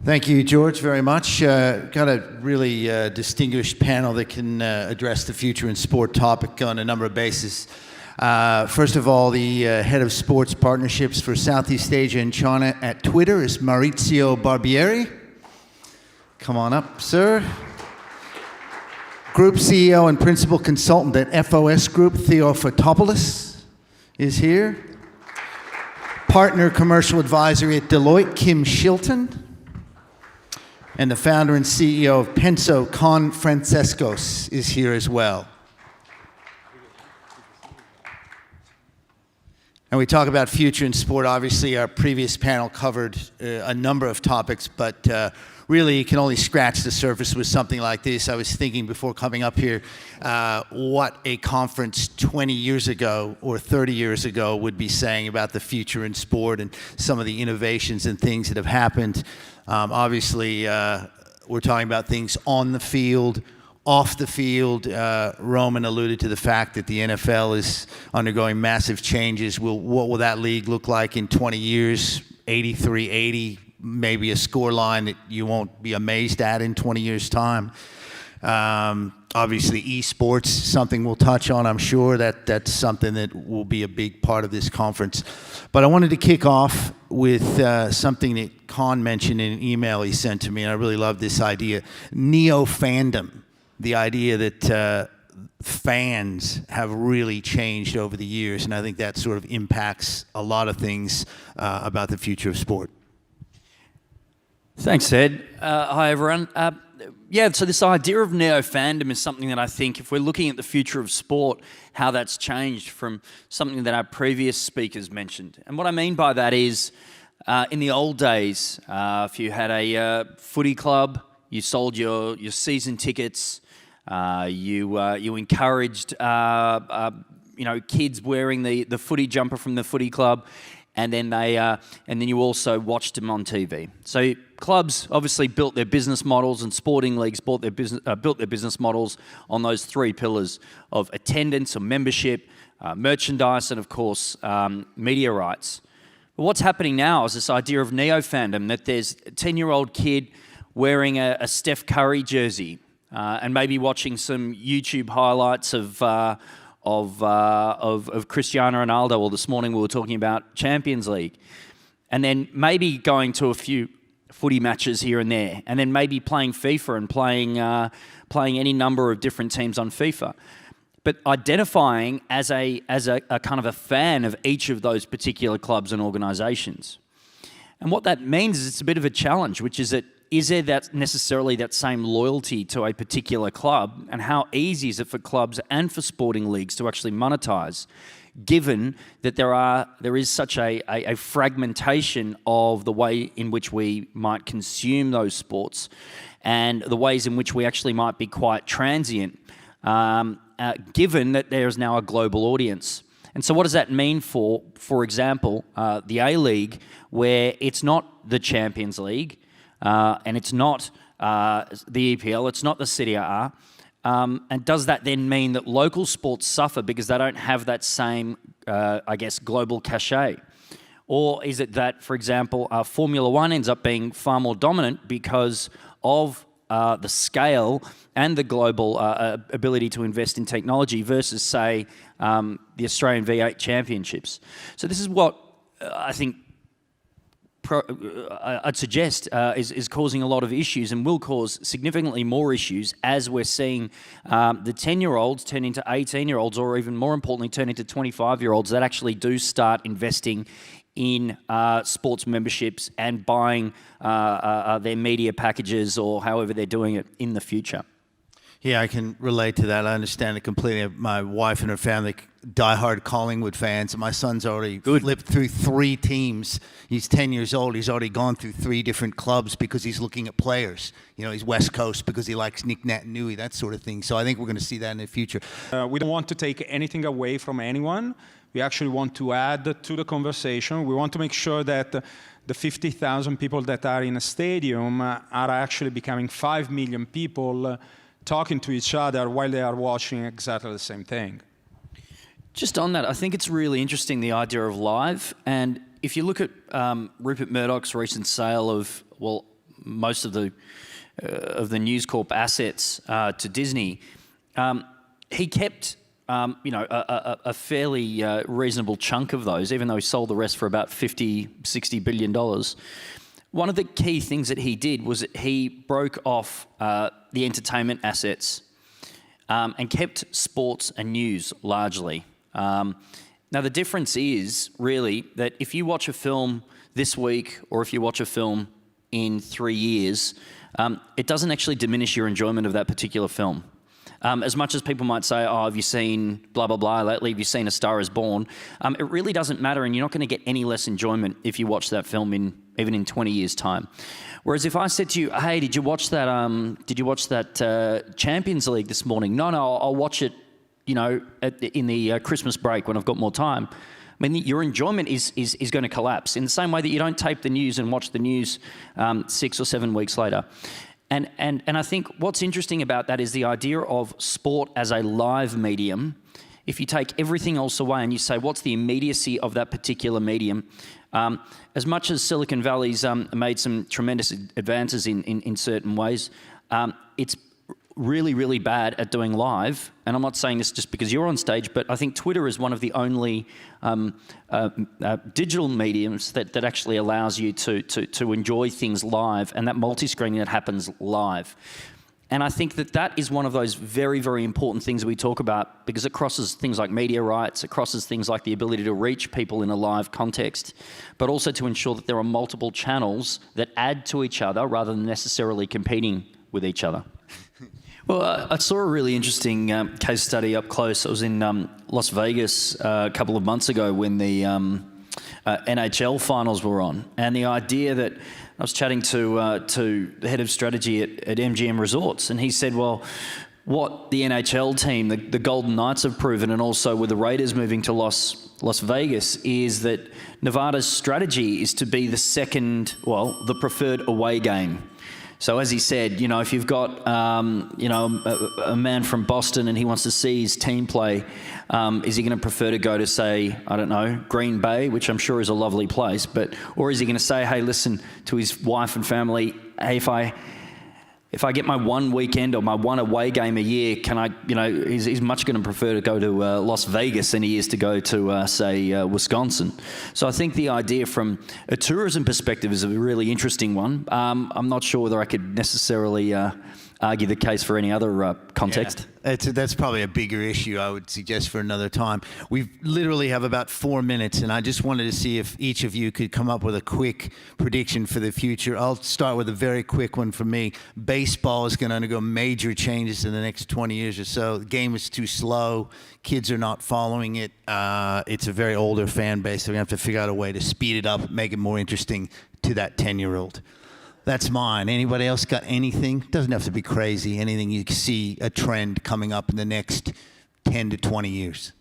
Thank you, George, very much. Got a really distinguished panel that can address the future in sport topic on a number of bases. First of all, the head of sports partnerships for Southeast Asia and China at Twitter is Maurizio Barbieri. Come on up, sir. Group CEO and principal consultant at FOS Group, Theo Fotopoulos, is here. Partner commercial advisory at Deloitte, Kim Shilton. And the founder and CEO of Penso, Con Frantzeskos, is here as well. And we talk about future in sport. Obviously, our previous panel covered a number of topics, but really you can only scratch the surface with something like this. I was thinking before coming up here what a conference 20 years ago or 30 years ago would be saying about the future in sport and some of the innovations and things that have happened. Obviously, we're talking about things on the field, off the field. Roman alluded to the fact that the NFL is undergoing massive changes. What will that league look like in 20 years? 83-80, maybe a scoreline that you won't be amazed at in 20 years' time. Obviously, esports, something we'll touch on, I'm sure. That's something that will be a big part of this conference. But I wanted to kick off with something that Con mentioned in an email he sent to me, and I really love this idea. Neo-fandom, the idea that fans have really changed over the years, and I think that sort of impacts a lot of things about the future of sport. Thanks, Ed. Hi, everyone. So this idea of neo-fandom is something that I think, if we're looking at the future of sport, how that's changed from something that our previous speakers mentioned. And what I mean by that is, in the old days, if you had a footy club, you sold your season tickets, you encouraged kids wearing the footy jumper from the footy club, and then you also watched them on TV. So clubs obviously built their business models, and sporting leagues built their business models on those three pillars of attendance or membership, merchandise, and of course media rights. But what's happening now is this idea of neo-fandom, that there's a 10-year-old kid wearing a Steph Curry jersey and maybe watching some YouTube highlights of Cristiano Ronaldo, or this morning we were talking about Champions League, and then maybe going to a few footy matches here and there, and then maybe playing FIFA and playing any number of different teams on FIFA, but identifying as a kind of a fan of each of those particular clubs and organisations. And what that means is it's a bit of a challenge, which is that is there necessarily that same loyalty to a particular club, and how easy is it for clubs and for sporting leagues to actually monetize, given that there is such a fragmentation of the way in which we might consume those sports, and the ways in which we actually might be quite transient, given that there is now a global audience. And so what does that mean for example, the A-League, where it's not the Champions League, and it's not the EPL, it's not the Serie A, and does that then mean that local sports suffer because they don't have that same, global cachet? Or is it that, for example, Formula One ends up being far more dominant because of the scale and the global ability to invest in technology versus, say, the Australian V8 Championships? So this is what I think I'd suggest is causing a lot of issues, and will cause significantly more issues as we're seeing the 10-year-olds turn into 18-year-olds, or even more importantly, turn into 25-year-olds that actually do start investing in sports memberships and buying their media packages, or however they're doing it in the future. Yeah, I can relate to that. I understand it completely. My wife and her family, diehard Collingwood fans. My son's already flipped through 3 teams. He's 10 years old. He's already gone through 3 different clubs because he's looking at players. You know, he's West Coast because he likes Nick Nat Nui, that sort of thing. So I think we're going to see that in the future. We don't want to take anything away from anyone. We actually want to add to the conversation. We want to make sure that the 50,000 people that are in a stadium are actually becoming 5 million people talking to each other while they are watching exactly the same thing. Just on that, I think it's really interesting, the idea of live. And if you look at Rupert Murdoch's recent sale of, well, most of the News Corp assets to Disney, he kept a fairly reasonable chunk of those, even though he sold the rest for about $50-60 billion. One of the key things that he did was that he broke off the entertainment assets and kept sports and news largely. Now, the difference is really that if you watch a film this week or if you watch a film in 3 years, it doesn't actually diminish your enjoyment of that particular film. As much as people might say, oh, have you seen blah, blah, blah lately? Have you seen A Star is Born? It really doesn't matter, and you're not going to get any less enjoyment if you watch that film even in 20 years' time. Whereas if I said to you, hey, did you watch that Champions League this morning? No, I'll watch it, in the Christmas break when I've got more time. I mean, your enjoyment is going to collapse in the same way that you don't tape the news and watch the news 6 or 7 weeks later. And I think what's interesting about that is the idea of sport as a live medium. If you take everything else away and you say, what's the immediacy of that particular medium? As much as Silicon Valley's made some tremendous advances in certain ways, it's really, really bad at doing live. And I'm not saying this just because you're on stage, but I think Twitter is one of the only digital mediums that actually allows you to enjoy things live, and that multi-screening that happens live. And I think that is one of those very, very important things we talk about, because it crosses things like media rights, it crosses things like the ability to reach people in a live context, but also to ensure that there are multiple channels that add to each other rather than necessarily competing with each other. Well, I saw a really interesting case study up close. I was in Las Vegas a couple of months ago when the NHL finals were on, and the idea that I was chatting to the head of strategy at MGM Resorts, and he said, well, what the NHL team, the Golden Knights, have proven, and also with the Raiders moving to Las Vegas, is that Nevada's strategy is to be the preferred away game. So as he said, if you've got, a man from Boston and he wants to see his team play, is he going to prefer to go to, say, I don't know, Green Bay, which I'm sure is a lovely place, or is he going to say, hey, listen, to his wife and family, hey, if I get my one weekend or my one away game a year, he's much going to prefer to go to Las Vegas than he is to go to, say, Wisconsin. So I think the idea from a tourism perspective is a really interesting one. I'm not sure whether I could necessarily argue the case for any other context. Yeah. That's probably a bigger issue, I would suggest, for another time. We literally have about 4 minutes, and I just wanted to see if each of you could come up with a quick prediction for the future. I'll start with a very quick one for me. Baseball is going to undergo major changes in the next 20 years or so. The game is too slow. Kids are not following it. It's a very older fan base, so we're going to have to figure out a way to speed it up, make it more interesting to that 10-year-old. That's mine. Anybody else got anything? Doesn't have to be crazy. Anything you see a trend coming up in the next 10 to 20 years?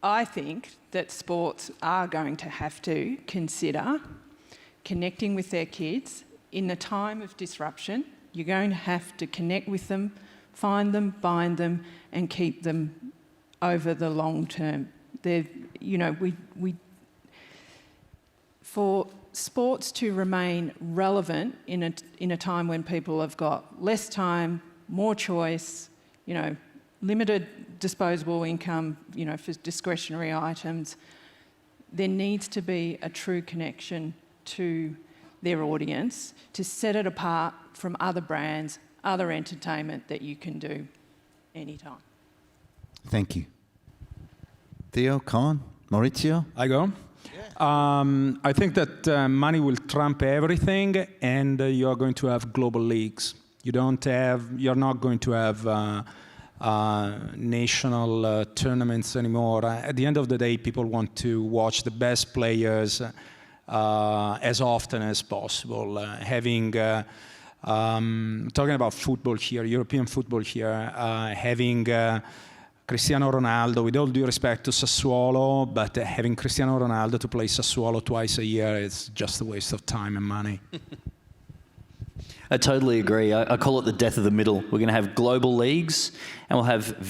I think that sports are going to have to consider connecting with their kids in the time of disruption. You're going to have to connect with them, find them, bind them, and keep them over the long term. For sports to remain relevant in a time when people have got less time, more choice, limited disposable income, for discretionary items, there needs to be a true connection to their audience to set it apart from other brands, other entertainment that you can do anytime. Thank you. Theo, Con, Maurizio? I go? I think that money will trump everything, and you're going to have global leagues. You're not going to have national tournaments anymore. At the end of the day, people want to watch the best players as often as possible. Talking about football here, European football here, having Cristiano Ronaldo, with all due respect to Sassuolo, but having Cristiano Ronaldo to play Sassuolo twice a year is just a waste of time and money. I totally agree. I call it the death of the middle. We're going to have global leagues, and we'll have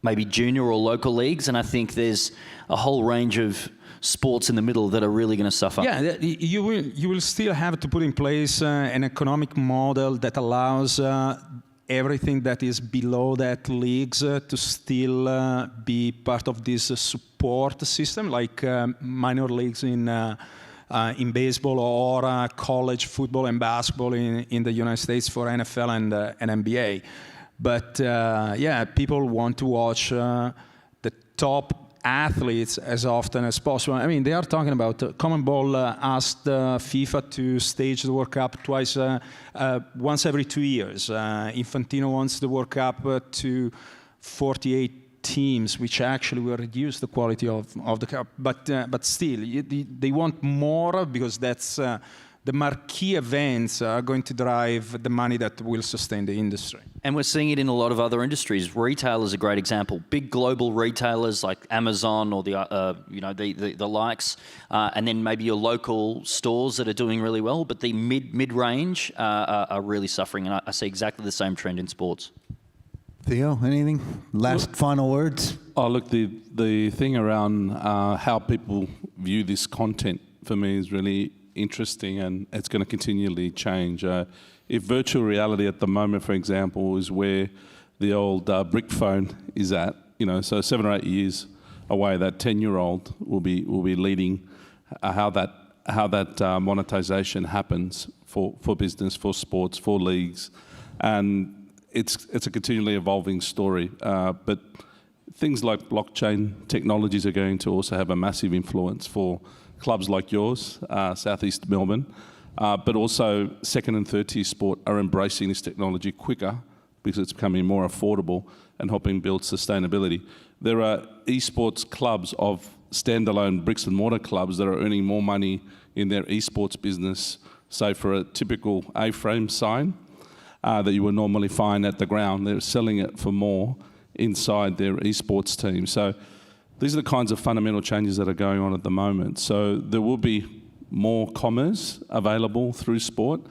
maybe junior or local leagues, and I think there's a whole range of sports in the middle that are really going to suffer. Yeah, you will still have to put in place an economic model that allows everything that is below that leagues to still be part of this support system, like minor leagues in baseball or college football and basketball in the United States for NFL and NBA. But yeah, people want to watch the top athletes as often as possible. I mean, they are talking about CONMEBOL asked FIFA to stage the World Cup once every 2 years. Infantino wants the World Cup to 48 teams, which actually will reduce the quality of the cup. But still, they want more because that's the marquee events are going to drive the money that will sustain the industry. And we're seeing it in a lot of other industries. Retail is a great example. Big global retailers like Amazon or the likes, and then maybe your local stores that are doing really well, but the mid-range are really suffering. And I see exactly the same trend in sports. Theo, anything? Final words? Oh, look, the thing around how people view this content for me is really interesting, and it's going to continually change. If virtual reality at the moment, for example, is where the old brick phone is at, so 7 or 8 years away, that 10-year-old will be leading how that monetization happens for business, for sports, for leagues, and it's a continually evolving story. But things like blockchain technologies are going to also have a massive influence for clubs like yours, Southeast Melbourne, but also second and third tier sport are embracing this technology quicker because it's becoming more affordable and helping build sustainability. There are esports clubs of standalone bricks and mortar clubs that are earning more money in their esports business, say for a typical A-frame sign that you would normally find at the ground. They're selling it for more inside their esports team. So these are the kinds of fundamental changes that are going on at the moment. So there will be more commerce available through sport.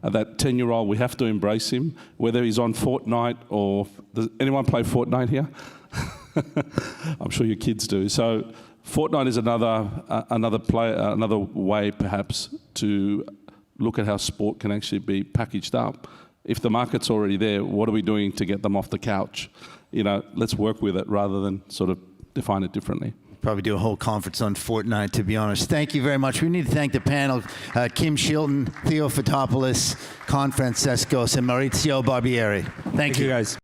That 10-year-old, we have to embrace him, whether he's on Fortnite or... Does anyone play Fortnite here? I'm sure your kids do. So Fortnite is another way perhaps to look at how sport can actually be packaged up. If the market's already there, what are we doing to get them off the couch? Let's work with it rather than sort of define it differently. Probably do a whole conference on Fortnite, to be honest. Thank you very much. We need to thank the panel, Kim Shilton, Theo Fotopoulos, Con Frantzeskos, and Maurizio Barbieri. Thank you, guys.